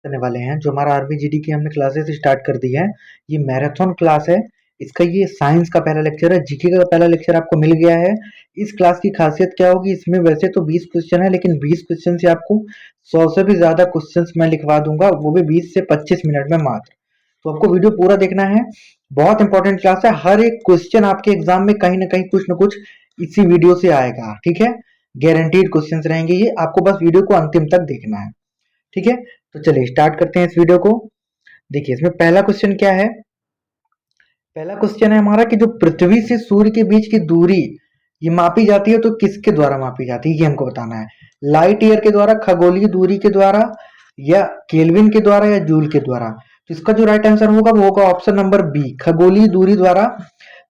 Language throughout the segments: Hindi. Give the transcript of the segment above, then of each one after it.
करने वाले हैं। जो हमारा आरबीजीडी की हमने क्लासेस स्टार्ट कर दी है, ये मैराथन क्लास है। इसका ये साइंस का पहला लेक्चर है, जीके का पहला लेक्चर आपको मिल गया है। इस क्लास की खासियत क्या होगी, इसमें वैसे तो 20 क्वेश्चन है, लेकिन 20 क्वेश्चन से आपको 100 से भी ज्यादा क्वेश्चन मैं लिखवा दूंगा, वो भी 20 से 25 मिनट में मात्र। तो आपको वीडियो पूरा देखना है। बहुत इंपॉर्टेंट क्लास है, हर एक क्वेश्चन आपके एग्जाम में कहीं ना कहीं कुछ ना कुछ इसी वीडियो से आएगा। ठीक है, गारंटीड क्वेश्चंस रहेंगे ये, आपको बस वीडियो को अंतिम तक देखना है। ठीक है, तो चलिए स्टार्ट करते हैं इस वीडियो को। देखिए इसमें पहला क्वेश्चन क्या है। पहला क्वेश्चन है हमारा कि जो पृथ्वी से सूर्य के बीच की दूरी ये मापी जाती है, तो किसके द्वारा मापी जाती है, ये हमको बताना है। लाइट ईयर के द्वारा, खगोलीय दूरी के द्वारा, या केल्विन के द्वारा, या जूल के द्वारा। तो इसका जो राइट आंसर होगा वो होगा ऑप्शन नंबर बी, खगोलीय दूरी द्वारा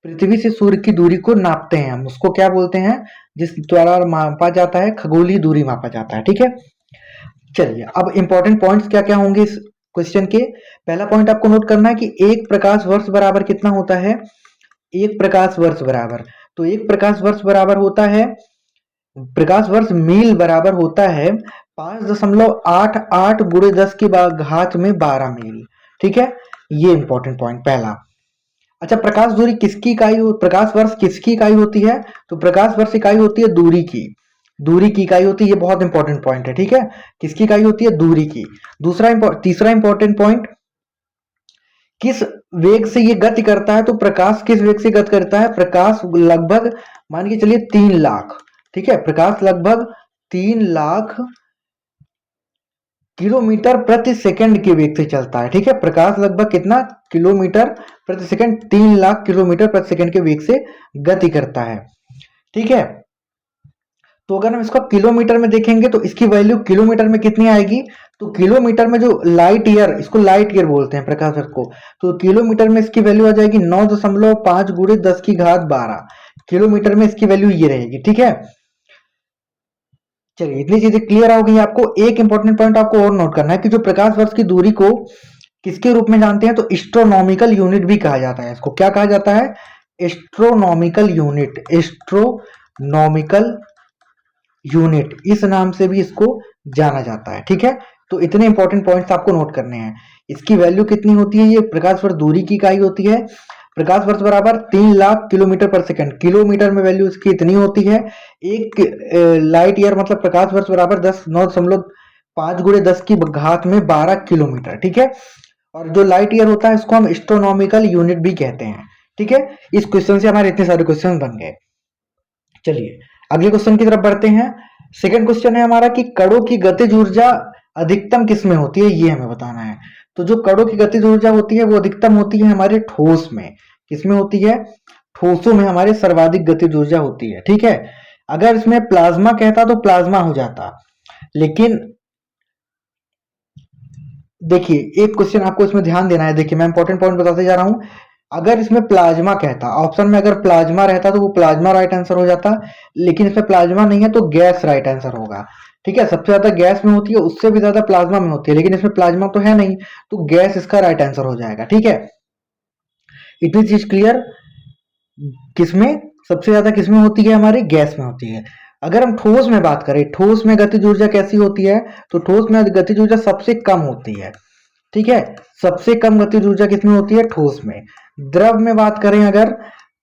पृथ्वी से सूर्य की दूरी को नापते हैं हम, उसको क्या बोलते हैं, जिस द्वारा मापा जाता है, खगोलीय दूरी मापा जाता है। ठीक है, चलिए अब इंपॉर्टेंट पॉइंट्स क्या क्या होंगे इस क्वेश्चन के। पहला पॉइंट आपको नोट करना है कि एक प्रकाश वर्ष बराबर कितना होता है। एक प्रकाश वर्ष बराबर, तो एक प्रकाश वर्ष बराबर होता है, प्रकाश वर्ष मील बराबर होता है 5.88 गुणे 10 की घात में 12 मील। ठीक है, ये इंपॉर्टेंट पॉइंट पहला। अच्छा, प्रकाश दूरी किसकी इकाई, प्रकाश वर्ष किसकी इकाई होती है, तो प्रकाश वर्ष इकाई होती है दूरी की, दूरी की इकाई होती है। ये बहुत इंपॉर्टेंट पॉइंट है। ठीक है, किसकी इकाई होती है, दूरी की। तीसरा इंपॉर्टेंट पॉइंट, किस वेग से ये गति करता है, तो प्रकाश किस वेग से गति करता है, प्रकाश लगभग मान के चलिए 3 लाख। ठीक है, प्रकाश लगभग 3 लाख किलोमीटर प्रति सेकंड के वेग से चलता है। ठीक है, प्रकाश लगभग कितना, किलोमीटर प्रति सेकंड, 3 लाख किलोमीटर प्रति सेकंड के वेग से गति करता है। ठीक है, तो अगर हम इसको किलोमीटर में देखेंगे तो इसकी वैल्यू किलोमीटर में कितनी आएगी, तो किलोमीटर में जो लाइट ईयर, इसको लाइट ईयर बोलते हैं प्रकाश वर्ष को, तो किलोमीटर में इसकी वैल्यू आ जाएगी 9.5 गुणे 10 की घात 12। किलोमीटर में इसकी वैल्यू ये रहेगी। ठीक है, चलिए इतनी चीजें क्लियर हो गई आपको। एक इंपॉर्टेंट पॉइंट आपको और नोट करना है कि जो प्रकाश वर्ष की दूरी को किसके रूप में जानते हैं, तो एस्ट्रोनॉमिकल यूनिट भी कहा जाता है। इसको क्या कहा जाता है, एस्ट्रोनॉमिकल यूनिट, एस्ट्रोनॉमिकल यूनिट, इस नाम से भी इसको जाना जाता है। ठीक है, तो इतने इंपॉर्टेंट पॉइंट्स आपको नोट करने हैं। इसकी वैल्यू कितनी होती है, ये प्रकाश वर्ष दूरी की इकाई होती है। प्रकाश वर्ष बराबर 3 लाख किलोमीटर पर सेकंड, किलोमीटर में वैल्यू इसकी इतनी होती है। एक लाइट ईयर मतलब प्रकाश वर्ष बराबर 9.5 गुणे 10 की घात में 12 किलोमीटर। ठीक है, और जो लाइट ईयर होता है इसको हम एस्ट्रोनॉमिकल यूनिट भी कहते हैं। ठीक है, इस क्वेश्चन से हमारे इतने सारे क्वेश्चन बन गए। चलिए अगले क्वेश्चन की तरफ बढ़ते हैं। सेकंड क्वेश्चन है हमारा कि कणों की गतिज ऊर्जा अधिकतम किसमें होती है, ये हमें बताना है। तो जो कणों की गतिज ऊर्जा होती है वो अधिकतम होती है हमारे ठोस में। किसमें होती है, ठोसों में हमारे सर्वाधिक गतिज ऊर्जा होती है। ठीक है, अगर इसमें प्लाज्मा कहता तो प्लाज्मा हो जाता, लेकिन देखिए एक क्वेश्चन आपको इसमें ध्यान देना है। देखिए मैं इंपॉर्टेंट पॉइंट बताते जा रहा हूं। अगर इसमें प्लाज्मा कहता, ऑप्शन में अगर प्लाज्मा रहता तो वो प्लाज्मा राइट आंसर हो जाता, लेकिन इसमें प्लाज्मा नहीं है तो गैस राइट आंसर होगा। ठीक है, सबसे ज्यादा गैस में होती है, उससे भी ज्यादा प्लाज्मा में होती है, लेकिन इसमें प्लाज्मा तो है नहीं, तो गैस इसका राइट आंसर हो जाएगा। ठीक है, इतनी चीज क्लियर। किसमें सबसे ज्यादा किसमें होती है, हमारी गैस में होती है। अगर हम ठोस में बात करें, ठोस में गतिज ऊर्जा कैसी होती है, तो ठोस में गतिज ऊर्जा सबसे कम होती है। ठीक है, सबसे कम गतिज ऊर्जा किसमें होती है, ठोस में। द्रव में बात करें अगर,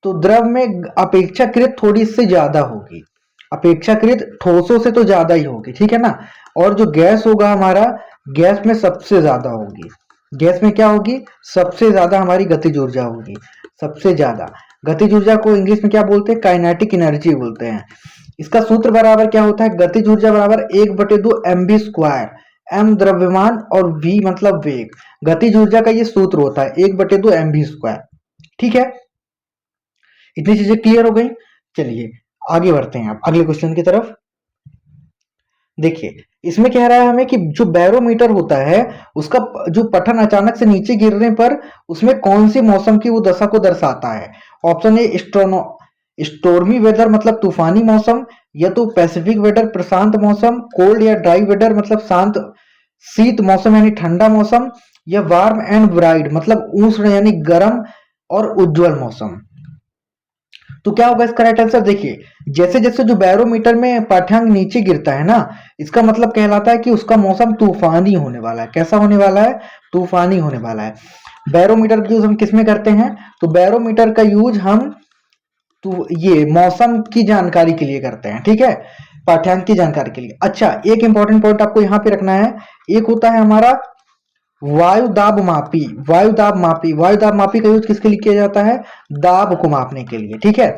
तो द्रव में अपेक्षाकृत थोड़ी इससे ज्यादा होगी, अपेक्षाकृत ठोसों से तो ज्यादा ही होगी। ठीक है ना, और जो गैस होगा हमारा, गैस में सबसे ज्यादा होगी। गैस में क्या होगी, सबसे ज्यादा हमारी गतिज ऊर्जा होगी, सबसे ज्यादा। गतिज ऊर्जा को इंग्लिश में क्या बोलते हैं, काइनेटिक एनर्जी बोलते हैं। इसका सूत्र बराबर क्या होता है, गतिज ऊर्जा बराबर 1/2 mv स्क्वायर, m द्रव्यमान और v मतलब वेग। गतिज ऊर्जा का ये सूत्र होता है 1/2 mv स्क्वायर। ठीक है, इतनी चीजें क्लियर हो गई। चलिए आगे बढ़ते हैं आप अगले क्वेश्चन की तरफ। देखिए इसमें कह रहा है हमें कि जो बैरोमीटर होता है उसका जो पठन अचानक से नीचे गिरने पर उसमें कौन सी मौसम की वो दशा को दर्शाता है। ऑप्शन ए स्टोर्मी वेदर मतलब तूफानी मौसम, या तो पैसिफिक वेदर प्रशांत मौसम, कोल्ड या ड्राई वेदर मतलब शांत शीत मौसम यानी ठंडा मौसम, या वार्म एंड ब्राइट मतलब उष्ण यानी गर्म और उज्जवल मौसम। तो क्या होगा इसका राइट आंसर? देखिए, जैसे जैसे जो बैरोमीटर में पाठ्यांक नीचे गिरता है ना, इसका मतलब कहलाता है कि उसका मौसम तूफानी होने वाला है। कैसा होने वाला है? तूफानी होने वाला है। बैरोमीटर का यूज हम किस में करते हैं? तो बैरोमीटर का यूज हम तो ये मौसम की जानकारी के लिए करते हैं, ठीक है, पाठ्यांक की जानकारी के लिए। अच्छा, एक इंपॉर्टेंट पॉइंट आपको यहाँ पे रखना है, एक होता है हमारा वायु दाब मापी। वायु दाब मापी, वायु दाब मापी का यूज किसके लिए किया जाता है? दाब को मापने के लिए, ठीक है।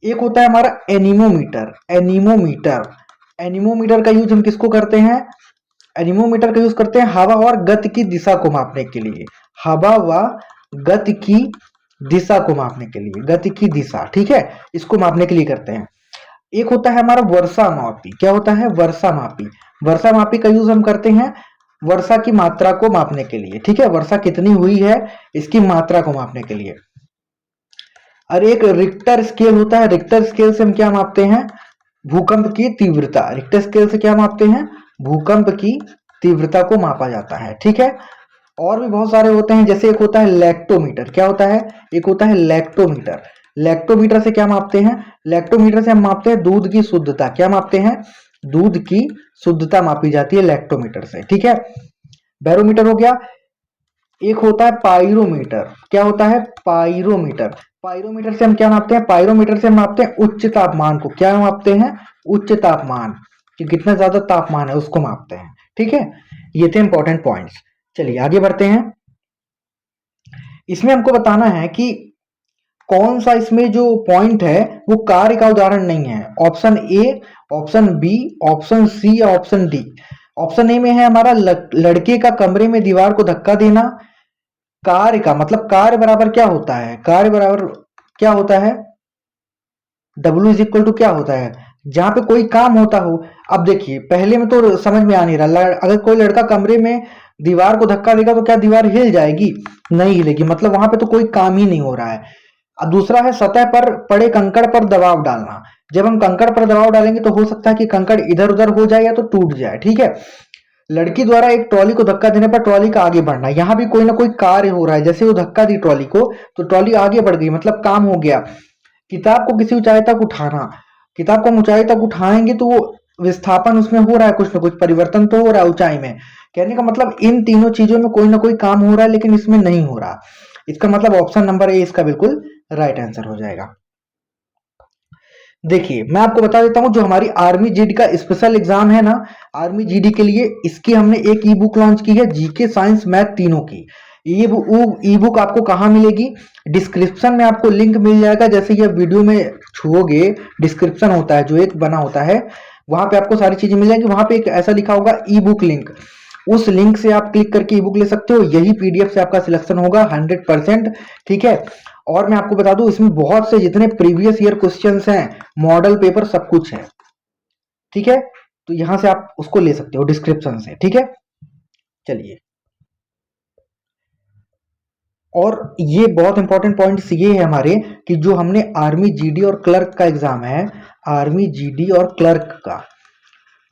एक होता है हमारा एनीमोमीटर। एनीमोमीटर, एनीमोमीटर का यूज हम किसको करते हैं? एनीमोमीटर का यूज करते हैं हवा और गति की दिशा को मापने के लिए। हवा व गति की दिशा को मापने के लिए, गति की दिशा, ठीक है, इसको मापने के लिए करते हैं। एक होता है हमारा वर्षा मापी। क्या होता है? वर्षा मापी। वर्षा मापी का यूज हम करते हैं वर्षा की मात्रा को मापने के लिए, ठीक है, वर्षा कितनी हुई है इसकी मात्रा को मापने के लिए। और एक रिक्टर स्केल होता है। रिक्टर स्केल से हम क्या मापते हैं? भूकंप की तीव्रता। रिक्टर स्केल से क्या मापते हैं? भूकंप की तीव्रता को मापा जाता है, ठीक है। और भी बहुत सारे होते हैं, जैसे एक होता है लैक्टोमीटर। क्या होता है? एक होता है लैक्टोमीटर। लैक्टोमीटर से क्या मापते हैं? लैक्टोमीटर से हम मापते हैं दूध की शुद्धता। क्या मापते हैं? दूध की शुद्धता मापी जाती है लैक्टोमीटर से, ठीक है। बैरोमीटर हो गया। एक होता है पाइरोमीटर। क्या होता है? पाइरोमीटर। पाइरोमीटर से हम क्या मापते हैं? पाइरोमीटर से हम मापते हैं उच्च तापमान को। क्या मापते हैं? उच्च तापमान, कि कितना ज्यादा तापमान है उसको मापते हैं, ठीक है। ये थे इंपॉर्टेंट पॉइंट्स। चलिए आगे बढ़ते हैं। इसमें हमको बताना है कि कौन सा इसमें जो पॉइंट है वो कार्य का उदाहरण नहीं है। Option A, option B, option C या ऑप्शन डी। ऑप्शन ए में है हमारा लड़के का कमरे में दीवार को धक्का देना। कार्य का मतलब कार्य बराबर क्या होता है? कार्य बराबर क्या होता है? W इज इक्वल टू क्या होता है? जहां पे कोई काम होता हो। अब देखिए, पहले में तो समझ में आ नहीं रहा, अगर कोई लड़का कमरे में दीवार को धक्का देगा तो क्या दीवार हिल जाएगी? नहीं हिलेगी, मतलब वहां पे तो कोई काम ही नहीं हो रहा है। अब दूसरा है सतह पर पड़े कंकड़ पर दबाव डालना। जब हम कंकड़ पर दबाव डालेंगे तो हो सकता है कि कंकड़ इधर उधर हो जाए या तो टूट जाए, ठीक है। लड़की द्वारा एक ट्रॉली को धक्का देने पर ट्रॉली का आगे बढ़ना, यहाँ भी कोई ना कोई कार्य हो रहा है। जैसे वो धक्का दी ट्रॉली को तो ट्रॉली आगे बढ़ गई, मतलब काम हो गया। किताब को किसी ऊंचाई तक उठाना, किताब को हम ऊंचाई तक उठाएंगे तो वो विस्थापन उसमें हो रहा है, कुछ ना कुछ परिवर्तन तो हो रहा है ऊंचाई में। कहने का मतलब इन तीनों चीजों में कोई ना कोई काम हो रहा है, लेकिन इसमें नहीं हो रहा। इसका मतलब ऑप्शन नंबर ए इसका बिल्कुल राइट आंसर हो जाएगा। देखिए, मैं आपको बता देता हूं, जो हमारी आर्मी जीडी का स्पेशल एग्जाम है ना, आर्मी जीडी के लिए इसकी हमने एक ई बुक लॉन्च की है, जीके साइंस मैथ तीनों की। ये ई बुक आपको कहाँ मिलेगी? डिस्क्रिप्शन में आपको लिंक मिल जाएगा। जैसे ये वीडियो में छुओगे, डिस्क्रिप्शन होता है जो एक बना होता है, वहां पे आपको सारी चीजें मिल जाएंगी। वहां पे एक ऐसा लिखा होगा ई बुक लिंक, उस लिंक से आप क्लिक करके ई बुक ले सकते हो। यही पीडीएफ से आपका सिलेक्शन होगा 100%, ठीक है। और मैं आपको बता दूं, इसमें बहुत से जितने प्रीवियस ईयर क्वेश्चंस हैं, मॉडल पेपर सब कुछ है, ठीक है। तो यहां से आप उसको ले सकते हो डिस्क्रिप्शन से, ठीक है। चलिए, और ये बहुत इंपॉर्टेंट पॉइंट्स ये है हमारे कि जो हमने आर्मी जीडी और क्लर्क का एग्जाम है, आर्मी जीडी और क्लर्क का,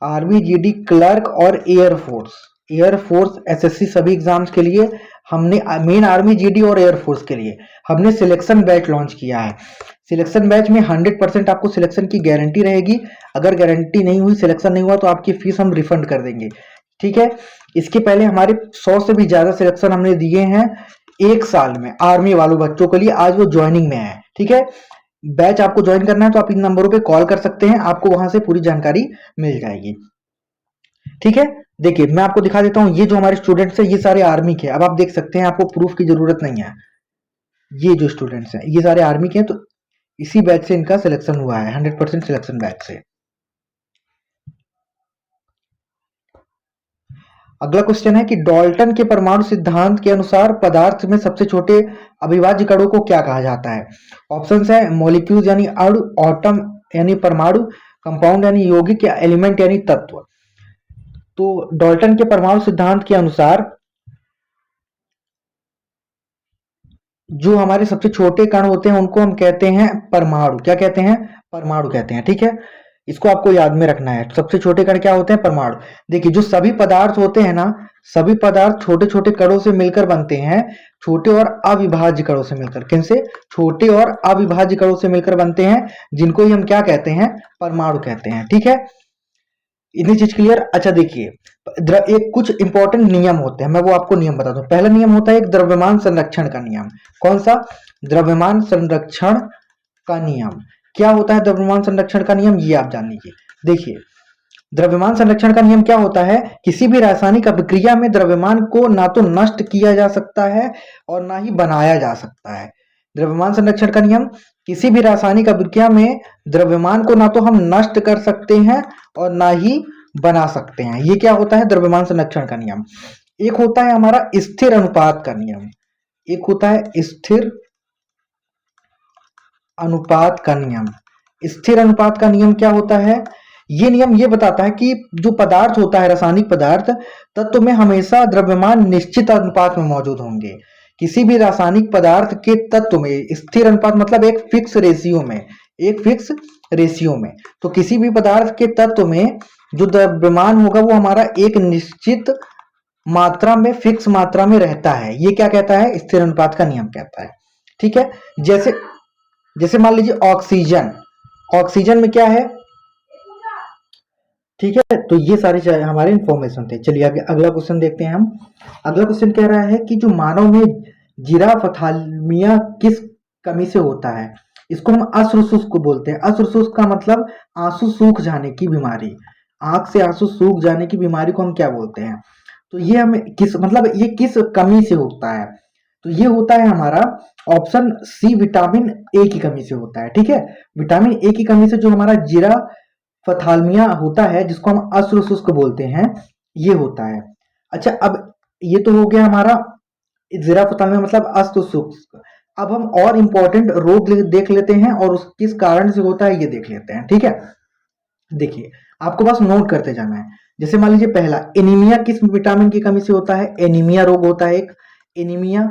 आर्मी जीडी क्लर्क और एयरफोर्स, एयरफोर्स एसएससी सभी एग्जाम्स के लिए हमने मेन आर्मी जीडी और एयरफोर्स के लिए हमने सिलेक्शन बैच लॉन्च किया है। सिलेक्शन बैच में 100% आपको सिलेक्शन की गारंटी रहेगी। अगर गारंटी नहीं हुई, सिलेक्शन नहीं हुआ, तो आपकी फीस हम रिफंड कर देंगे, ठीक है। इसके पहले हमारे 100 से भी ज्यादा सिलेक्शन हमने दिए हैं एक साल में आर्मी वालों बच्चों के लिए। आज वो ज्वाइनिंग में है, ठीक है। बैच आपको ज्वाइन करना है तो आप इन नंबरों पे कॉल कर सकते हैं, आपको वहां से पूरी जानकारी मिल जाएगी, ठीक है। देखिए, मैं आपको दिखा देता हूँ, ये जो हमारे स्टूडेंट्स हैं ये सारे आर्मी के। अब आप देख सकते हैं, आपको प्रूफ की जरूरत नहीं है। ये जो स्टूडेंट्स हैं ये सारे आर्मी के हैं, तो इसी बैच से इनका सिलेक्शन हुआ है, 100% सिलेक्शन बैच से। अगला क्वेश्चन है कि डाल्टन के परमाणु सिद्धांत के अनुसार पदार्थ में सबसे छोटे अविभाज्य कणों को क्या कहा जाता है? ऑप्शंस है मॉलिक्यूल्स यानी अणु, एटम यानी परमाणु, कंपाउंड यानी यौगिक, या एलिमेंट यानी तत्व। तो डाल्टन के परमाणु सिद्धांत के अनुसार जो हमारे सबसे छोटे कण होते हैं उनको हम कहते हैं परमाणु। क्या कहते हैं? परमाणु कहते हैं, ठीक है। इसको आपको याद में रखना है। सबसे छोटे कण क्या होते हैं? परमाणु। देखिए जो सभी पदार्थ होते हैं ना, सभी पदार्थ छोटे छोटे कणों से मिलकर बनते हैं, छोटे और अविभाज्य कणों से मिलकर। किनसे? छोटे और अविभाज्य कणों से मिलकर बनते हैं, जिनको ही हम क्या कहते हैं? परमाणु कहते हैं। ठीक है, इतनी चीज क्लियर। अच्छा देखिए, एक कुछ इंपॉर्टेंट नियम होते हैं, मैं वो आपको नियम बताता हूँ। पहला नियम होता है एक द्रव्यमान संरक्षण का नियम। कौन सा? द्रव्यमान संरक्षण का नियम। क्या होता है द्रव्यमान संरक्षण का नियम? ये आप जान लीजिए। देखिए द्रव्यमान संरक्षण का नियम क्या होता है? किसी भी रासायनिक अभिक्रिया में द्रव्यमान को ना तो नष्ट किया जा सकता है और ना ही बनाया जा सकता है। द्रव्यमान संरक्षण का नियम, किसी भी रासायनिक अभिक्रिया में द्रव्यमान को ना तो हम नष्ट कर सकते हैं और ना ही बना सकते हैं। ये क्या होता है? द्रव्यमान संरक्षण का नियम। एक होता है हमारा स्थिर अनुपात का नियम, एक होता है स्थिर अनुपात का नियम। स्थिर अनुपात का नियम क्या होता है? ये नियम ये बताता है कि जो पदार्थ होता है, रासायनिक पदार्थ, तत्व में हमेशा द्रव्यमान निश्चित अनुपात में मौजूद होंगे। किसी भी रासायनिक पदार्थ के तत्व में स्थिर अनुपात मतलब एक फिक्स रेशियो में, एक फिक्स रेशियो में। तो किसी भी पदार्थ के तत्व में जो द्रव्यमान होगा वो हमारा एक निश्चित मात्रा में, फिक्स मात्रा में रहता है। ये क्या कहता है? स्थिर अनुपात का नियम कहता है। ठीक है, जैसे जैसे मान लीजिए ऑक्सीजन, ऑक्सीजन में क्या है? ठीक है, तो ये सारे हमारे इंफॉर्मेशन थे। चलिए आगे अगला क्वेश्चन देखते हैं हम। अगला क्वेश्चन कह रहा है कि जो मानव में जीराफथालमिया किस कमी से होता है? इसको हम अश्रुशुष्क बोलते हैं। अश्रुशुष्क का मतलब आंसू सूख जाने की बीमारी, आंख से आंसू सूख जाने की बीमारी को हम क्या बोलते हैं? तो ये हमें किस मतलब ये किस कमी से होता है? तो ये होता है हमारा ऑप्शन सी, विटामिन ए की कमी से होता है। ठीक है, विटामिन ए की कमी से जो हमारा जीरा फथालमिया होता है, जिसको हम अश्रुशुष्क बोलते हैं, ये होता है। अच्छा अब ये तो हो गया हमारा जीरा फथालमिया मतलब अश्रुशुष्क। अब हम और इंपॉर्टेंट रोग देख लेते हैं और उस किस कारण से होता है ये देख लेते हैं। ठीक है, देखिए आपको बस नोट करते जाना है। जैसे मान लीजिए पहला, एनीमिया किस विटामिन की कमी से होता है? एनीमिया रोग होता है एक, एनीमिया।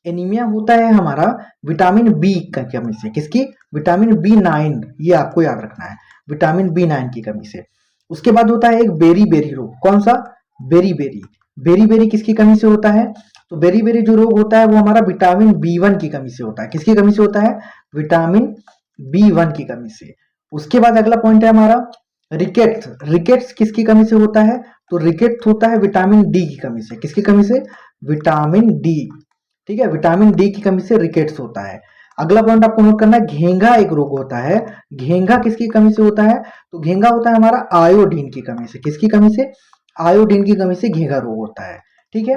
एनीमिया होता है हमारा विटामिन बी की कमी से। किसकी? विटामिन बी9, ये आपको याद रखना है, विटामिन बी9 की कमी से। उसके बाद होता है एक बेरी बेरी रोग। कौन सा? Berry berry. बेरी बेरी किसकी कमी से होता है? तो बेरी बेरी जो रोग होता है वो हमारा विटामिन बी1 की कमी से होता है। किसकी कमी से होता है? विटामिन बी1 की कमी से। उसके बाद अगला पॉइंट है हमारा रिकेट्स। रिकेट्स किसकी कमी से होता है? तो रिकेट्स होता है विटामिन डी की कमी से। किसकी कमी से? Vitamin D. ठीक है, विटामिन डी की कमी से रिकेट्स होता है। अगला पॉइंट आपको नोट करना है, घेंघा एक रोग होता है। घेंघा किसकी कमी से होता है? तो घेंघा होता है हमारा आयोडीन की कमी से। किसकी कमी से? आयोडीन की कमी से घेंघा रोग होता है। ठीक है,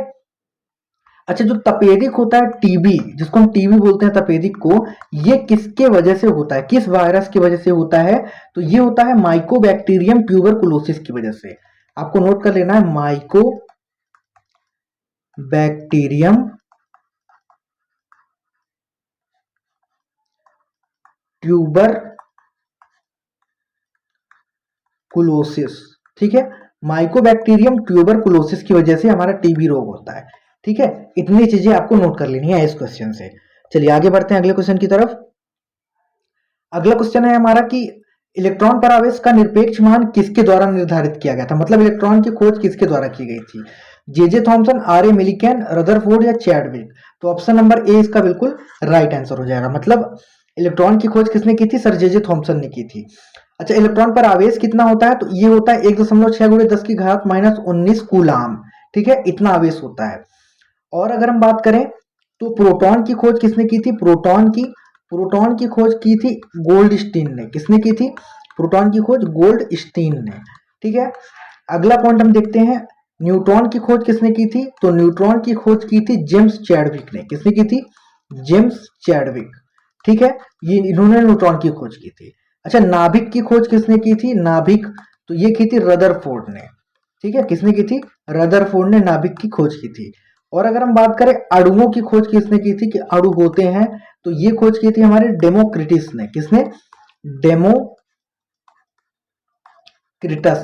अच्छा जो तपेदिक होता है, टीबी, जिसको हम टीबी बोलते हैं तपेदिक को, ये किसके वजह से होता है? किस वायरस की वजह से होता है? तो ये होता है माइकोबैक्टीरियम ट्यूबरकुलोसिस की वजह से। आपको नोट कर लेना है, माइकोबैक्टीरियम ट्यूबरकुलोसिस। ठीक है, माइकोबैक्टीरियम ट्यूबरकुलोसिस की वजह से हमारा टीबी रोग होता है। ठीक है, इतनी चीजें आपको नोट कर लेनी है इस क्वेश्चन से। चलिए आगे बढ़ते हैं अगले क्वेश्चन की तरफ। अगला क्वेश्चन है हमारा कि इलेक्ट्रॉन पर आवेश का निरपेक्ष मान किसके द्वारा निर्धारित किया गया था? मतलब इलेक्ट्रॉन की खोज किसके द्वारा की गई थी? J J Thomson, R A Millikan, Rutherford या चैडविक? तो ऑप्शन नंबर ए इसका बिल्कुल राइट आंसर हो जाएगा। मतलब इलेक्ट्रॉन की खोज किसने की थी? सर जे जे थॉमसन ने की थी। अच्छा इलेक्ट्रॉन पर आवेश कितना होता है? तो ये होता है 1.6 गुणे 10 की घात -19 कूलाम। ठीक है, इतना आवेश होता है। और अगर हम बात करें तो प्रोटॉन की खोज किसने की थी? प्रोटॉन की खोज की थी गोल्डस्टीन ने। किसने की थी? प्रोटॉन की खोज गोल्डस्टीन ने। ठीक है, अगला पॉइंट हम देखते हैं, न्यूट्रॉन की खोज किसने की थी? तो न्यूट्रॉन की खोज की थी जेम्स चैडविक ने। किसने की थी? James Chadwick. ठीक है, ये इन्होंने न्यूट्रॉन की खोज की थी। अच्छा नाभिक की खोज किसने की थी? नाभिक, तो ये की थी रदरफोर्ड ने। ठीक है, किसने की थी? रदरफोर्ड ने नाभिक की खोज की थी। और अगर हम बात करें अणुओं की खोज किसने की थी कि अणु होते हैं, तो ये खोज की थी हमारे डेमोक्रिटिस ने। किसने? डेमोक्रिटस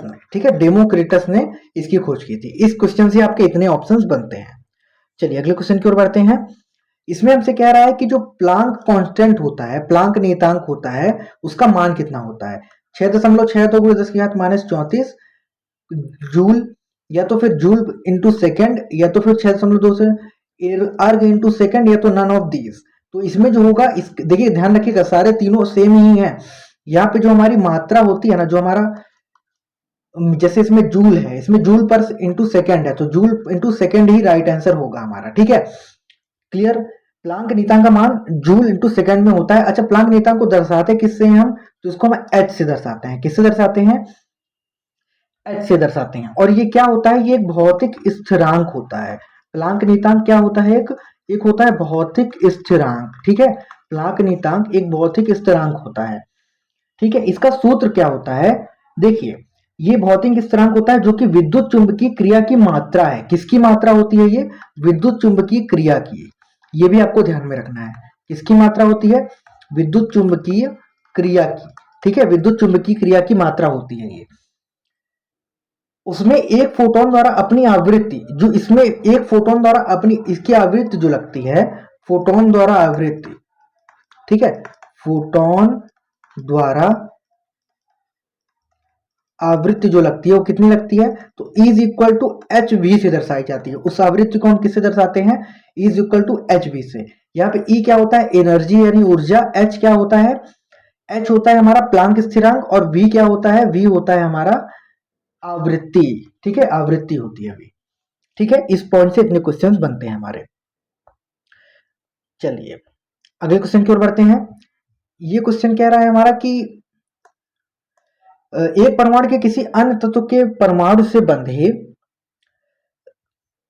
ने। ठीक है, डेमोक्रिटस ने इसकी खोज की थी। इस क्वेश्चन से आपके इतने ऑप्शंस बनते हैं। चलिए अगले क्वेश्चन की ओर बढ़ते हैं। इसमें हमसे कह रहा है कि जो प्लांक कांस्टेंट होता है, प्लांक नियतांक होता है, उसका मान कितना होता है? 6.6 तो 10⁻⁻34 जूल, या तो फिर जूल इंटू सेकेंड, या तो फिर 6.2 से अर्ग इंटू सेकेंड, या तो नन ऑफ दीज। तो इसमें जो होगा, इस देखिए ध्यान रखिएगा सारे तीनों सेम ही है। यहाँ पे जो हमारी मात्रा होती है ना, जो हमारा जैसे इसमें जूल है, इसमें जूल पर इंटू सेकेंड है, तो जूल इंटू सेकेंड ही राइट आंसर होगा हमारा, ठीक है। क्लियर। प्लांक नीयतांक का मान जूल इंटू सेकेंड में होता है। अच्छा, प्लांक नीयतांक को दर्शाते किससे हैं हम, तो इसको हम एच से दर्शाते हैं। किससे दर्शाते हैं, एच से दर्शाते हैं। और ये क्या होता है, ये एक भौतिक स्थिरांक होता है। प्लांक नीयतांक क्या होता है, एक होता है भौतिक स्थिरांक, ठीक है। प्लांक नीयतांक एक भौतिक स्थिरांक होता है, ठीक है। इसका सूत्र क्या होता है, देखिए ये भौतिक स्थिरांक होता है जो कि विद्युत चुंबकीय क्रिया की मात्रा है। किसकी मात्रा होती है ये, विद्युत चुंबकीय क्रिया की। ये भी आपको ध्यान में रखना है, किसकी मात्रा होती है, विद्युत चुंबकीय क्रिया की, ठीक है। विद्युत चुंबकीय क्रिया की मात्रा होती है ये। उसमें एक फोटोन द्वारा अपनी आवृत्ति, जो इसमें एक फोटोन द्वारा अपनी इसकी आवृत्ति जो लगती है, फोटोन द्वारा आवृत्ति, ठीक है, फोटोन द्वारा आवृत्ति जो लगती है वो कितनी लगती है, तो is equal to H V से दर्शाई जाती है। उस आवृत्ति को हम किससे दर्शाते हैं, is equal to H V से। यहाँ पे ई क्या होता है, एनर्जी यानी ऊर्जा। एच क्या होता है, एच होता है हमारा प्लांक स्थिरांक, और वी क्या होता है, वी होता है हमारा आवृत्ति, ठीक है, आवृत्ति होती है अभी, ठीक है। इस पॉइंट से इतने क्वेश्चंस बनते हैं हमारे। चलिए अगले क्वेश्चन की ओर बढ़ते हैं। ये क्वेश्चन कह रहा है हमारा कि एक परमाणु के किसी अन्य तत्व के परमाणु से बंधे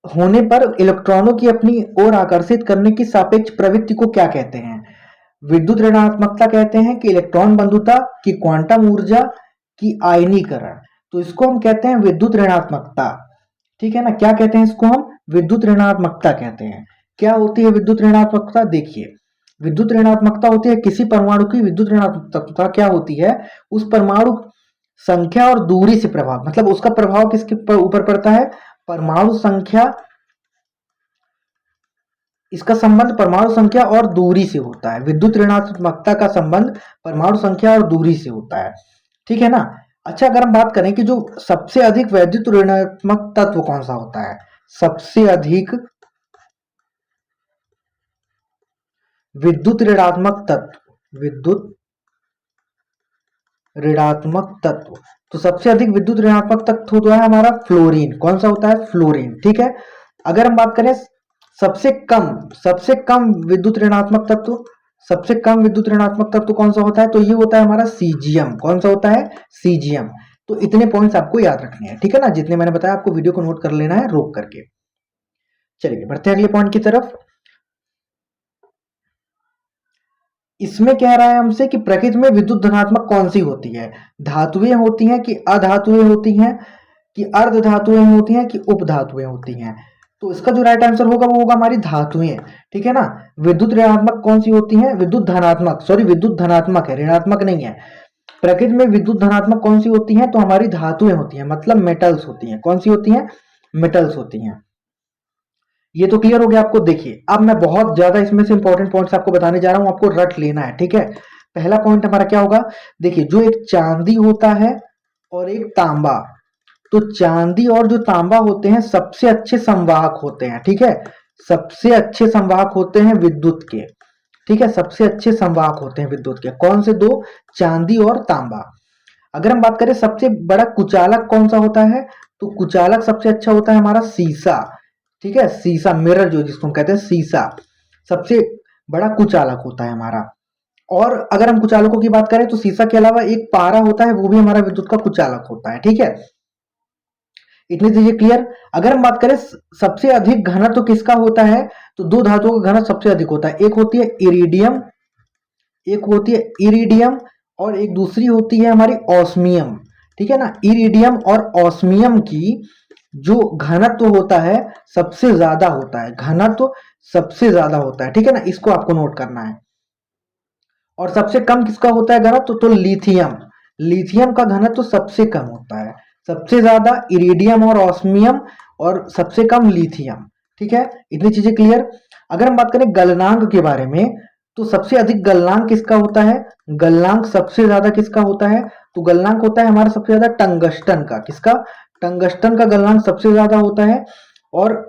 होने पर इलेक्ट्रॉनों की अपनी ओर आकर्षित करने की सापेक्ष प्रवृत्ति को क्या कहते हैं, विद्युत ऋणात्मकता कहते हैं, कि इलेक्ट्रॉन बंधुता, की क्वांटम ऊर्जा, की आयनीकरण। तो इसको हम कहते हैं विद्युत ऋणात्मकता, ठीक है ना। क्या कहते हैं इसको हम, विद्युत ऋणात्मकता कहते हैं। क्या होती है विद्युत ऋणात्मकता, देखिए विद्युत ऋणात्मकता होती है किसी परमाणु की विद्युत ऋणात्मकता क्या होती है, उस परमाणु संख्या और दूरी से प्रभाव, मतलब उसका प्रभाव किसके ऊपर पड़ता है, परमाणु संख्या, इसका संबंध परमाणु संख्या और दूरी से होता है। विद्युत ऋणात्मकता का संबंध परमाणु संख्या और दूरी से होता है, ठीक है ना। अच्छा, अगर हम बात करें कि जो सबसे अधिक वैद्युत ऋणात्मक तत्व कौन सा होता है, सबसे अधिक विद्युत ऋणात्मक तत्व, विद्युत ऋणात्मक तत्व, तो सबसे अधिक विद्युत ऋणात्मक तत्व होता है हमारा फ्लोरीन। कौन सा होता है, फ्लोरीन, ठीक है। अगर हम बात करें सबसे कम विद्युत ऋणात्मक तत्व, सबसे कम विद्युत ऋणात्मक तत्व कौन सा होता है, तो ये होता है हमारा सीजियम। कौन सा होता है, सीजियम। तो इतने पॉइंट्स आपको याद रखने हैं, ठीक है ना, जितने मैंने बताया आपको वीडियो को नोट कर लेना है रोक करके। चलिए बढ़ते हैं अगले पॉइंट की तरफ। इसमें कह रहा है हमसे कि प्रकृति में विद्युत धनात्मक कौन सी होती है, धातुएं होती हैं कि अधातुएं होती हैं, कि अर्ध धातुएं होती हैं, कि उपधातुएं होती हैं। तो इसका जो राइट आंसर होगा वो होगा हमारी धातुएं, ठीक है ना। विद्युत ऋणात्मक कौन सी होती हैं, विद्युत धनात्मक, सॉरी विद्युत धनात्मक है, ऋणात्मक नहीं है। प्रकृति में विद्युत धनात्मक कौन सी होती हैं, तो हमारी धातुएं होती हैं, मतलब मेटल्स होती हैं। कौन सी होती हैं, मेटल्स होती हैं। ये तो क्लियर हो गया आपको। देखिए अब मैं बहुत ज्यादा इसमें से इंपॉर्टेंट पॉइंट्स आपको बताने जा रहा हूं, आपको रट लेना है, ठीक है। पहला पॉइंट हमारा क्या होगा, देखिए जो एक चांदी होता है और एक तांबा, तो चांदी और जो तांबा होते हैं सबसे अच्छे संवाहक होते हैं, ठीक है। सबसे अच्छे संवाहक होते हैं विद्युत के, ठीक है, सबसे अच्छे संवाहक होते हैं विद्युत के। कौन से दो, चांदी और तांबा। अगर हम बात करें सबसे बड़ा कुचालक कौन सा होता है, तो कुचालक सबसे अच्छा होता है हमारा शीशा, ठीक है। शीशा, मिरर जो जिसको हम कहते हैं शीशा, सबसे बड़ा कुचालक होता है हमारा। और अगर हम कुचालकों की बात करें तो शीशा के अलावा एक पारा होता है, वो भी हमारा विद्युत का कुचालक होता है, ठीक है। इतनी चीजें क्लियर। अगर हम बात करें सबसे अधिक घनत्व तो किसका होता है, तो दो धातुओं का घनत्व सबसे अधिक होता है। एक होती है इरिडियम, एक होती है इरिडियम, और एक दूसरी होती है हमारी ऑस्मियम, ठीक है ना। इरिडियम और ऑस्मियम की जो घनत्व होता है सबसे ज्यादा होता है, घनत्व सबसे ज्यादा होता है, ठीक है ना। इसको आपको नोट करना है। और सबसे कम किसका होता है घनत्व, तो लिथियम, लिथियम का घनत्व सबसे कम होता है। सबसे ज्यादा इरिडियम और ऑस्मियम, और सबसे कम लिथियम, ठीक है। इतनी चीजें क्लियर। अगर हम बात करें गलनांक के बारे में, तो सबसे अधिक गलनांक किसका होता है? गलनांक सबसे ज्यादा किसका होता है? तो गलनांक होता है हमारा सबसे ज्यादा टंगस्टन का। किसका? टंगस्टन का गलनांक सबसे ज्यादा होता है। और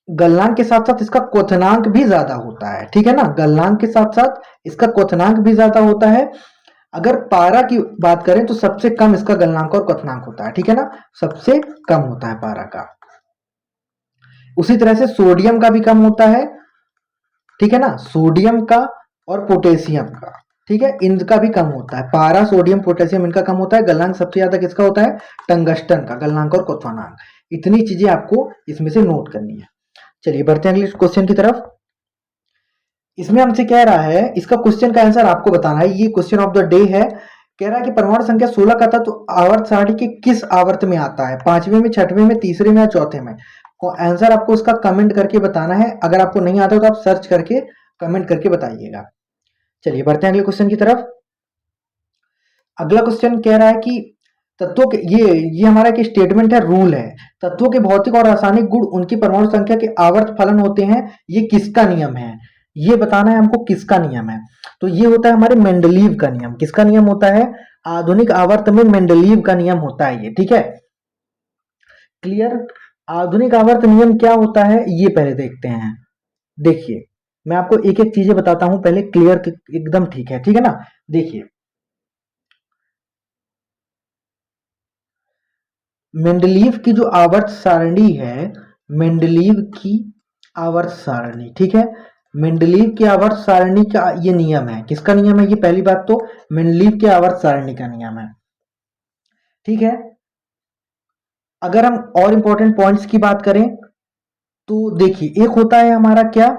गलनांक के साथ साथ इसका क्वथनांक भी ज्यादा होता है, ठीक है ना। गलनांक के साथ साथ इसका क्वथनांक भी ज्यादा होता है। अगर पारा की बात करें तो सबसे कम इसका गलनांक और क्वथनांक होता है, ठीक है ना, सबसे कम होता है पारा का। उसी तरह से सोडियम का भी कम होता है, ठीक है ना, सोडियम का और पोटेशियम का, ठीक है, इनका भी कम होता है। पारा, सोडियम, पोटेशियम इनका कम होता है। गलनांक सबसे ज्यादा किसका होता है? टंगस्टन का, गलनांक और क्वथनांक। इतनी चीजें आपको इसमें से नोट करनी है। चलिए बढ़ते हैं अगले क्वेश्चन की तरफ। इसमें हमसे कह रहा है, इसका क्वेश्चन का आंसर आपको बताना है। ये क्वेश्चन ऑफ द डे है। कह रहा है कि परमाणु संख्या 16 का तत्व आवर्त सारणी के किस आवर्त में आता है? 5वें में, 6वें में, तीसरे में या चौथे में? आंसर आपको उसका कमेंट करके बताना है। अगर आपको नहीं आता तो आप सर्च करके कमेंट करके बताइएगा। चलिए बढ़ते हैं अगले क्वेश्चन की तरफ। अगला क्वेश्चन कह रहा है कि तत्वों के ये हमारा एक स्टेटमेंट है, रूल है। तत्वों के भौतिक और रासायनिक गुण उनकी परमाणु संख्या के आवर्त फलन होते हैं। ये किसका नियम है? ये बताना है हमको किसका नियम है। तो ये होता है हमारे मेंडलीव का नियम। किसका नियम होता है? आधुनिक आवर्त में मेंडलीव का नियम होता है ये, ठीक है, क्लियर। आधुनिक आवर्त नियम क्या होता है ये पहले देखते हैं। देखिए मैं आपको एक एक चीजें बताता हूं पहले, क्लियर एकदम ठीक है, ठीक है ना। देखिए मेंडलीव की जो आवर्त सारणी है, मेंडलीव की आवर्त सारणी, ठीक है, मेंडलीव की आवर्त सारणी का ये नियम है। किसका नियम है? ये पहली बात तो मेंडलीव की आवर्त सारणी का नियम है, ठीक है। अगर हम और इंपॉर्टेंट पॉइंट्स की बात करें तो देखिए एक होता है हमारा क्या,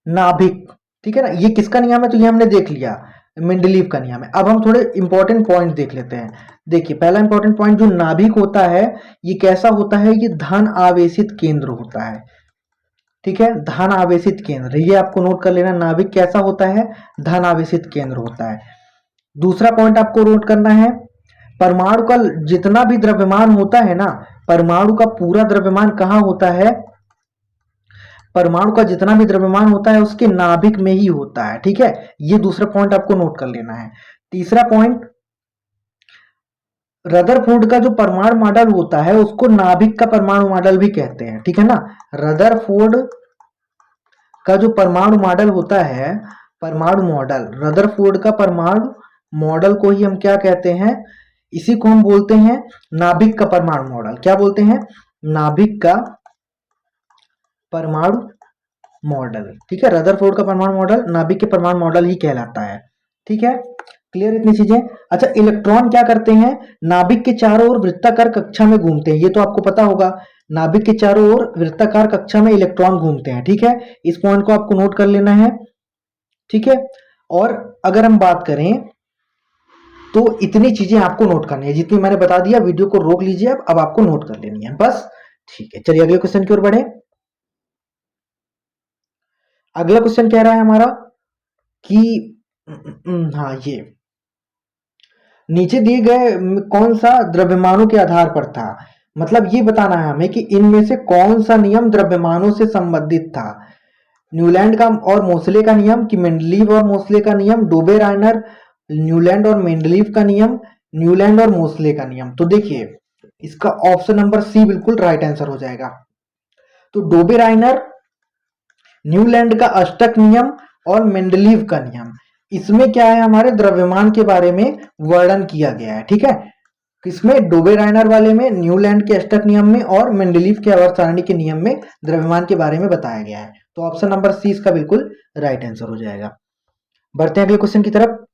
नाभिक, ठीक है ना। ये किसका नियम है? तो ये हमने देख लिया, मेंडलीव का नियम है। अब हम थोड़े इंपॉर्टेंट पॉइंट देख लेते हैं। देखिए पहला इंपॉर्टेंट पॉइंट, जो नाभिक होता है ये कैसा होता है? ये धन आवेशित केंद्र होता है, ठीक है, धन आवेशित केंद्र। ये आपको नोट कर लेना, नाभिक कैसा होता है? धन आवेशित केंद्र होता है। दूसरा पॉइंट आपको नोट करना है, परमाणु का जितना भी द्रव्यमान होता है ना, परमाणु का पूरा द्रव्यमान कहाँ होता है? परमाणु का जितना भी द्रव्यमान होता है उसके नाभिक में ही होता है, ठीक है। ये दूसरा पॉइंट आपको नोट कर लेना है। तीसरा पॉइंट, रदरफोर्ड का जो परमाणु मॉडल होता है उसको नाभिक का परमाणु मॉडल भी कहते हैं, ठीक है ना। रदरफोर्ड का जो परमाणु मॉडल होता है, परमाणु मॉडल, रदरफोर्ड का परमाणु मॉडल को ही हम क्या कहते हैं? इसी को हम बोलते हैं नाभिक का परमाणु मॉडल। क्या बोलते हैं? नाभिक का परमाणु मॉडल, ठीक है। रदरफोर्ड का परमाणु मॉडल नाभिक के परमाणु मॉडल ही कहलाता है, ठीक है, क्लियर इतनी चीजें। अच्छा, इलेक्ट्रॉन क्या करते हैं? नाभिक के चारों ओर वृत्ताकार कक्षा में घूमते हैं। ये तो आपको पता होगा, नाभिक के चारों ओर वृत्ताकार कक्षा में इलेक्ट्रॉन घूमते हैं, ठीक है। इस पॉइंट को आपको नोट कर लेना है, ठीक है। और अगर हम बात करें तो इतनी चीजें आपको नोट करनी है, जितनी मैंने बता दिया। वीडियो को रोक लीजिए, अब आपको नोट कर लेनी है बस, ठीक है। चलिए अगले क्वेश्चन की ओर बढ़े। अगला क्वेश्चन कह रहा है हमारा कि हाँ, ये नीचे दिए गए कौन सा द्रव्यमानों के आधार पर था? मतलब ये बताना है हमें कि इनमें से कौन सा नियम द्रव्यमानों से संबंधित था। न्यूलैंड का और मोसले का नियम, कि मेंडलीव और मोसले का नियम, डोबे रायनर, न्यूलैंड और मेंडलीव का नियम, न्यूलैंड और मोसले का नियम। तो देखिए इसका ऑप्शन नंबर सी बिल्कुल राइट आंसर हो जाएगा। तो डोबे रायनर, न्यूलैंड का अष्टक नियम और मेंडलीव का नियम, इसमें क्या है? हमारे द्रव्यमान के बारे में वर्णन किया गया है, ठीक है। किसमें? डोबे रायनर वाले में, न्यूलैंड के अष्टक नियम में और मेंडलीव के आवर्त सारणी के नियम में द्रव्यमान के बारे में बताया गया है। तो ऑप्शन नंबर सी इसका बिल्कुल राइट आंसर हो जाएगा। बढ़ते हैं अगले क्वेश्चन की तरफ।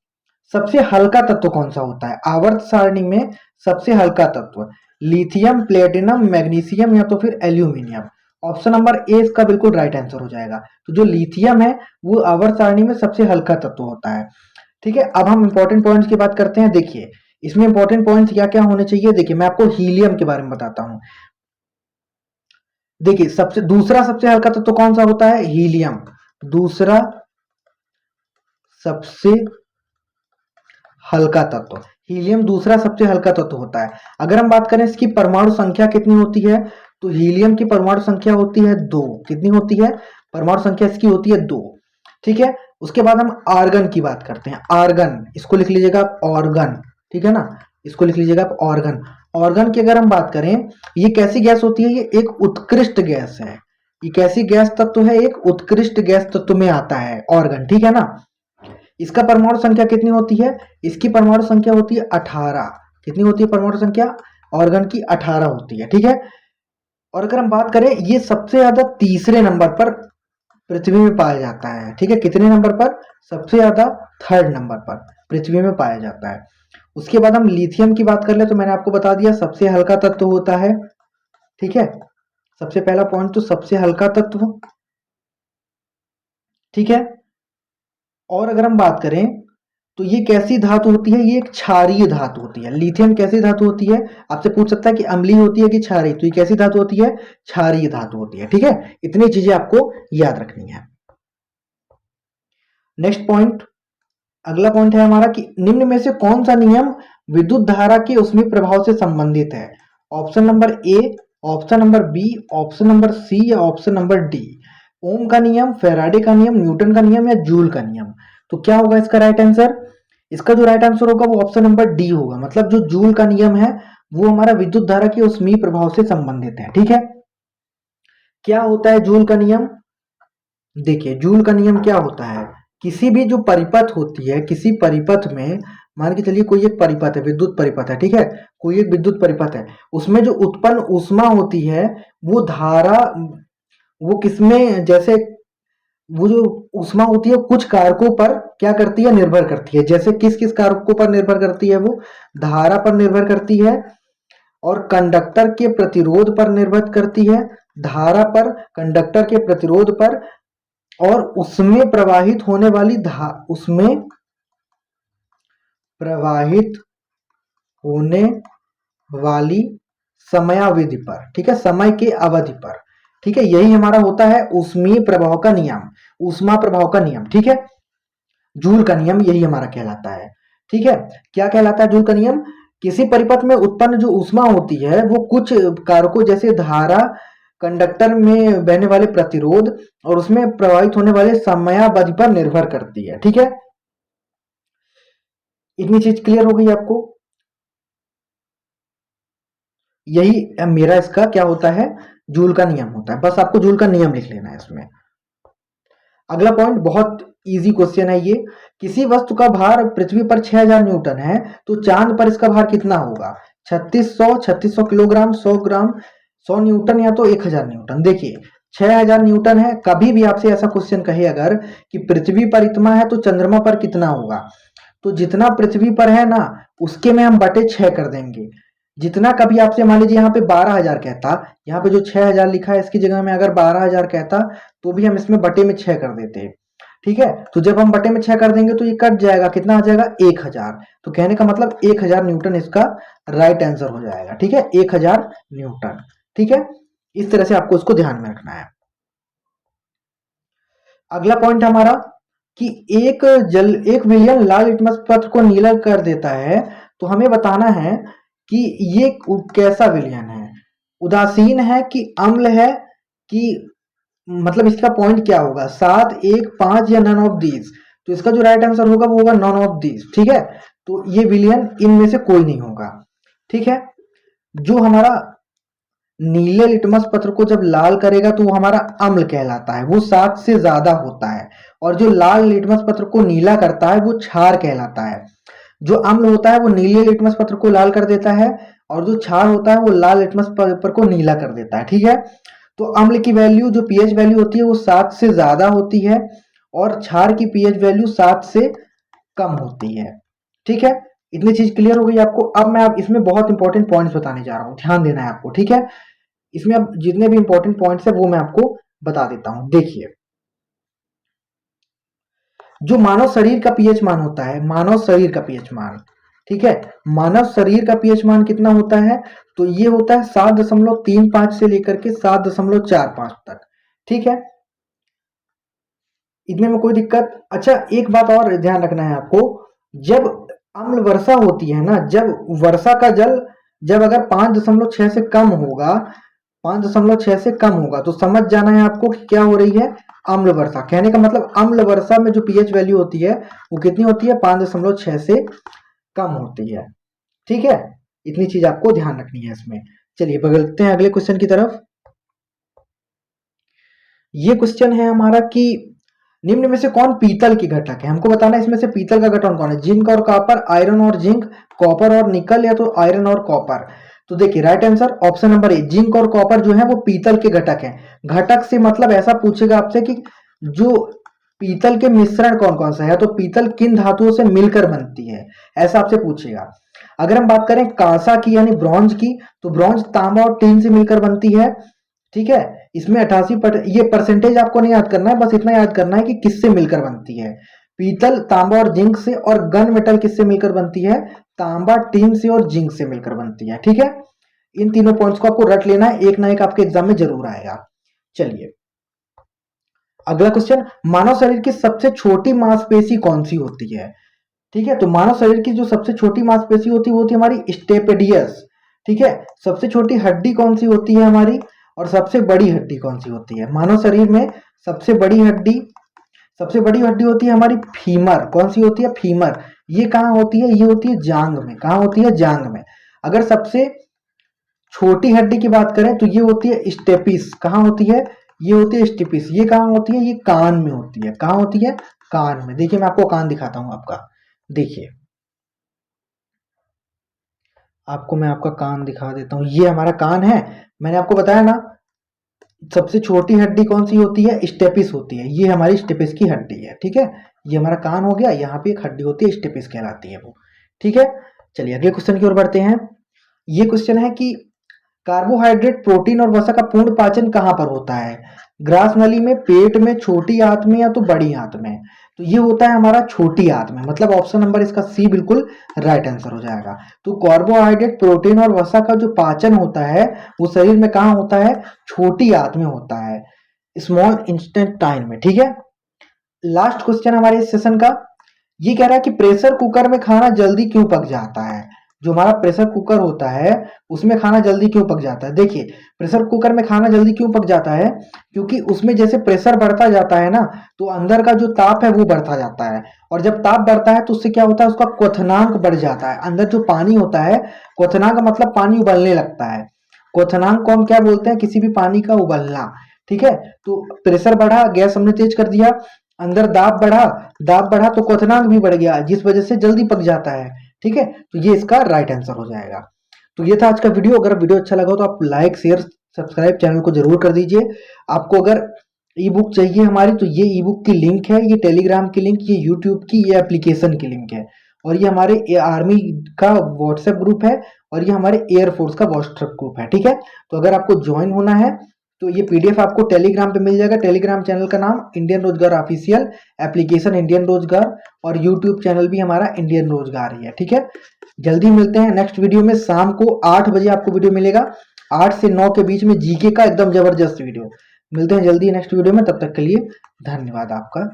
सबसे हल्का तत्व कौन सा होता है? आवर्त सारणी में सबसे हल्का तत्व, लिथियम, प्लेटिनम, मैग्नीशियम या तो फिर एल्यूमिनियम। ऑप्शन नंबर ए इसका बिल्कुल राइट आंसर हो जाएगा। तो जो लिथियम है वो आवर्त सारणी में सबसे हल्का तत्व होता है, ठीक है। अब हम इंपॉर्टेंट पॉइंट्स की बात करते हैं। देखिए इसमें इंपॉर्टेंट पॉइंट्स क्या क्या होने चाहिए। देखिए मैं आपको हीलियम के बारे में बताता हूं। देखिए दूसरा सबसे हल्का तत्व कौन सा होता है? हीलियम। दूसरा सबसे हल्का तत्व, हीलियम दूसरा सबसे हल्का तत्व होता है। अगर हम बात करें इसकी परमाणु संख्या कितनी होती है, तो हीलियम की परमाणु संख्या होती है 2। कितनी होती है? परमाणु संख्या इसकी होती है 2। ठीक है। उसके बाद हम आर्गन की बात करते हैं। आर्गन, इसको लिख लीजिएगा आप ऑर्गन, ठीक है ना, इसको लिख लीजिएगा आप ऑर्गन। ऑर्गन की अगर हम बात करें, ये कैसी गैस होती है? ये एक उत्कृष्ट गैस है। ये कैसी गैस तत्व है? एक उत्कृष्ट गैस तत्व में आता है ऑर्गन, ठीक है ना। इसका परमाणु संख्या कितनी होती है? इसकी परमाणु संख्या होती है 18। कितनी होती है परमाणु संख्या? ऑर्गन की 18 होती है, ठीक है। और अगर हम बात करें, ये सबसे ज्यादा तीसरे नंबर पर पृथ्वी में पाया जाता है, ठीक है। कितने नंबर पर? सबसे ज्यादा थर्ड नंबर पर पृथ्वी में पाया जाता है। उसके बाद हम लिथियम की बात कर ले, तो मैंने आपको बता दिया सबसे हल्का तत्व होता है, ठीक है। सबसे पहला पॉइंट तो सबसे हल्का तत्व, ठीक है। और अगर हम बात करें तो ये कैसी धातु होती है? ये एक क्षारीय धातु होती है। लिथियम कैसी धातु होती है? आपसे पूछ सकता है कि अम्लीय होती है कि क्षारीय, तो ये कैसी धातु होती है? क्षारीय धातु होती है, ठीक है। इतनी चीजें आपको याद रखनी है। नेक्स्ट पॉइंट, अगला पॉइंट है हमारा कि निम्न में से कौन सा नियम विद्युत धारा के ऊष्मीय प्रभाव से संबंधित है? Option number A, option number B, option number C या ऑप्शन नंबर डी। ओम का नियम, फैराडे का नियम, न्यूटन का नियम या जूल का नियम। तो क्या होगा इसका राइट आंसर? इसका जो राइट आंसर होगा वो ऑप्शन नंबर डी होगा। मतलब जो जूल का नियम है वो हमारा विद्युत धारा के ऊष्मीय प्रभाव से संबंधित है, ठीक है। क्या होता है जूल का नियम? देखिए जूल का नियम क्या होता है, किसी भी जो परिपथ होती है, किसी परिपथ में मान के चलिए कोई एक परिपथ है, विद्युत परिपथ है, ठीक है। कोई एक विद्युत परिपथ है, उसमें जो उत्पन्न ऊष्मा होती है वो धारा, वो किसमें, जैसे वो जो ऊष्मा होती है कुछ कारकों पर क्या करती है? निर्भर करती है। जैसे किस किस कारकों पर निर्भर करती है? वो धारा पर निर्भर करती है, और कंडक्टर के प्रतिरोध पर निर्भर करती है, धारा पर, कंडक्टर के प्रतिरोध पर, और उसमें प्रवाहित होने वाली उसमें प्रवाहित होने वाली समयावधि पर, ठीक है, समय के अवधि पर, ठीक है। यही हमारा होता है ऊष्मीय प्रभाव का नियम, ऊष्मा प्रभाव का नियम, ठीक है। जूल का नियम यही हमारा कहलाता है, ठीक है। क्या कहलाता है जूल का नियम? किसी परिपथ में उत्पन्न जो ऊष्मा होती है वो कुछ कारकों जैसे धारा, कंडक्टर में बहने वाले प्रतिरोध और उसमें प्रवाहित होने वाले समयावधि पर निर्भर करती है, ठीक है। इतनी चीज क्लियर हो गई आपको? यही मेरा इसका क्या होता है? जूल का नियम होता है। बस आपको जूल का नियम लिख लेना है इसमें। अगला पॉइंट बहुत इजी क्वेश्चन है ये। किसी वस्तु का भार पृथ्वी पर 6000 न्यूटन है तो चांद पर इसका भार कितना होगा? 3600 किलोग्राम, 100 ग्राम, 100 न्यूटन या तो 1000 न्यूटन। देखिए 6000 न्यूटन है, कभी भी आपसे ऐसा क्वेश्चन कहे अगर कि पृथ्वी पर इतना है तो चंद्रमा पर कितना होगा, तो जितना पृथ्वी पर है ना उसके में हम बटे 6 कर देंगे। जितना कभी आपसे मान लीजिए यहाँ पे 12,000 कहता, यहाँ पे जो 6000 लिखा है इसकी जगह में अगर 12,000 कहता तो भी हम इसमें बटे में 6 कर देते, ठीक है। तो जब हम बटे में 6 कर देंगे तो ये कट जाएगा, कितना आ जाएगा? 1000। तो कहने का मतलब 1000 न्यूटन इसका राइट आंसर हो जाएगा, ठीक है, 1000 न्यूटन, ठीक है। इस तरह से आपको इसको ध्यान में रखना है। अगला पॉइंट हमारा कि एक विलयन लाल लिटमस पत्र को नीला कर देता है, तो हमें बताना है कि ये कैसा विलयन है, उदासीन है कि अम्ल है, कि मतलब इसका पॉइंट क्या होगा? 7, 1, 5 या नन ऑफ दीज। तो इसका जो राइट आंसर होगा वो होगा नन ऑफ दीज, ठीक है। तो ये विलयन इनमें से कोई नहीं होगा, ठीक है। जो हमारा नीले लिटमस पत्र को जब लाल करेगा तो वो हमारा अम्ल कहलाता है, वो 7 से ज्यादा होता है। और जो लाल लिटमस पत्र को नीला करता है वो क्षार कहलाता है। जो अम्ल होता है वो नीले लिटमस पत्र को लाल कर देता है, और जो क्षार होता है वो लाल लिटमस पत्र को नीला कर देता है, ठीक है। तो अम्ल की वैल्यू जो पीएच वैल्यू होती है वो 7 से ज्यादा होती है, और क्षार की पीएच वैल्यू 7 से कम होती है, ठीक है। इतनी चीज क्लियर हो गई आपको? अब मैं आप इसमें बहुत इंपॉर्टेंट पॉइंट्स बताने जा रहा हूँ, ध्यान देना है आपको, ठीक है। इसमें अब जितने भी इंपॉर्टेंट पॉइंट्स है वो मैं आपको बता देता हूं। देखिए जो मानव शरीर का पीएच मान होता है, मानव शरीर का पीएच मान, ठीक है, मानव शरीर का पीएच मान कितना होता है? तो ये होता है 7.35 से लेकर के 7.45 तक, ठीक है। इतने में कोई दिक्कत? अच्छा एक बात और ध्यान रखना है आपको, जब अम्ल वर्षा होती है ना, जब वर्षा का जल जब अगर 5.6 से कम होगा 5.6 से कम होगा तो समझ जाना है आपको कि क्या हो रही है, अम्ल वर्षा। कहने का मतलब अम्ल वर्षा में जो पीएच वैल्यू होती है वो कितनी होती है, 5.6 से कम होती है। ठीक है, इतनी चीज आपको ध्यान रखनी है इसमें। चलिए बदलते हैं अगले क्वेश्चन की तरफ। ये क्वेश्चन है हमारा कि निम्न में से कौन पीतल की घटक है। हमको बताना है इसमें से पीतल का घटक कौन है, जिंक और कॉपर, आयरन और जिंक, कॉपर और निकल, या तो आयरन और कॉपर। तो देखिए राइट आंसर ऑप्शन नंबर ए, जिंक और कॉपर जो है वो पीतल के घटक हैं। घटक से मतलब ऐसा पूछेगा आपसे कि जो पीतल के मिश्रण कौन कौन सा है, तो पीतल किन धातुओं से मिलकर बनती है, ऐसा आपसे पूछेगा। अगर हम बात करें कांसा की यानी ब्रॉन्ज की, तो ब्रॉन्ज तांबा और टीन से मिलकर बनती है। ठीक है, इसमें 88 ये परसेंटेज आपको नहीं याद करना है, बस इतना याद करना है कि किससे मिलकर बनती है। पीतल तांबा और जिंक से, और गन मेटल किससे मिलकर बनती है, तांबा टीन से और जिंक से मिलकर बनती है। ठीक है, इन तीनों पॉइंट्स को आपको रट लेना है, एक ना एक आपके एग्जाम में जरूर आएगा। चलिए अगला क्वेश्चन, मानव शरीर की सबसे छोटी मांसपेशी कौन सी होती है। ठीक है, तो मानव शरीर की जो सबसे छोटी मांसपेशी होती है वो होती है हमारी स्टेपेडियस। ठीक है, सबसे छोटी हड्डी कौन सी होती है हमारी, और सबसे बड़ी हड्डी कौन सी होती है मानव शरीर में। सबसे बड़ी हड्डी, सबसे बड़ी हड्डी होती है हमारी फीमर। कौन सी होती है, फीमर। ये कहाँ होती है, ये होती है जांग में। कहाँ होती है, जांग में। अगर सबसे छोटी हड्डी की बात करें तो ये होती है स्टेपिस। कहाँ होती है, ये होती है स्टेपिस। ये कहाँ होती है, ये कान में होती है। कहाँ होती है, कान में। देखिए मैं आपको कान दिखाता हूं आपका, देखिए आपको मैं आपका कान दिखा देता हूँ, ये हमारा कान है। मैंने आपको बताया ना सबसे छोटी हड्डी कौन सी होती है, स्टेपिस होती है। ये हमारी स्टेपिस की हड्डी है। ठीक है, ये हमारा कान हो गया, यहाँ पे एक हड्डी होती है स्टेपिस कहलाती है वो। ठीक है, चलिए अगले क्वेश्चन की ओर बढ़ते हैं। ये क्वेश्चन है कि कार्बोहाइड्रेट, प्रोटीन और वसा का पूर्ण पाचन कहाँ पर होता है, ग्रास नली में, पेट में, छोटी आंत में, या तो बड़ी आंत में। तो ये होता है हमारा छोटी आंत में, मतलब ऑप्शन नंबर इसका सी बिल्कुल राइट आंसर हो जाएगा। तो कार्बोहाइड्रेट, प्रोटीन और वसा का जो पाचन होता है वो शरीर में कहाँ होता है, छोटी आंत में होता है, स्मॉल इंटेस्टाइन में। ठीक है, लास्ट क्वेश्चन हमारे इस सेशन का, ये कह रहा है कि प्रेशर कुकर में खाना जल्दी क्यों पक जाता है। जो हमारा प्रेशर कुकर होता है उसमें खाना जल्दी क्यों पक जाता है। देखिए प्रेशर कुकर में खाना जल्दी क्यों पक जाता है, क्योंकि उसमें जैसे प्रेशर बढ़ता जाता है ना, तो अंदर का जो ताप है वो बढ़ता जाता है। और जब ताप बढ़ता है तो उससे क्या होता है, उसका क्वथनांक बढ़ जाता है। अंदर जो पानी होता है, क्वथनांक मतलब पानी उबलने लगता है। क्वथनांक को हम क्या बोलते हैं, किसी भी पानी का उबलना। ठीक है, तो प्रेशर बढ़ा, गैस हमने तेज कर दिया, अंदर दाब बढ़ा, दाब बढ़ा तो क्वथनांक भी बढ़ गया, जिस वजह से जल्दी पक जाता है। ठीक है, तो ये इसका राइट आंसर हो जाएगा। तो ये था आज का वीडियो। अगर वीडियो अच्छा लगा हो तो आप लाइक शेयर सब्सक्राइब चैनल को जरूर कर दीजिए। आपको अगर ई बुक चाहिए हमारी, तो ये ई बुक की लिंक है, ये टेलीग्राम की लिंक, ये यूट्यूब की, ये एप्लीकेशन की लिंक है, और ये हमारे आर्मी का व्हाट्सएप ग्रुप है, और ये हमारे एयरफोर्स का व्हाट्सएप ग्रुप है। ठीक है, तो अगर आपको ज्वाइन होना है तो ये पीडीएफ आपको टेलीग्राम पे मिल जाएगा। टेलीग्राम चैनल का नाम इंडियन रोजगार ऑफिशियल, एप्लीकेशन इंडियन रोजगार, और यूट्यूब चैनल भी हमारा इंडियन रोजगार ही है। ठीक है, जल्दी मिलते हैं नेक्स्ट वीडियो में। शाम को 8 बजे आपको वीडियो मिलेगा, 8 से 9 के बीच में जीके का एकदम जबरदस्त वीडियो। मिलते हैं जल्दी नेक्स्ट वीडियो में, तब तक के लिए धन्यवाद आपका।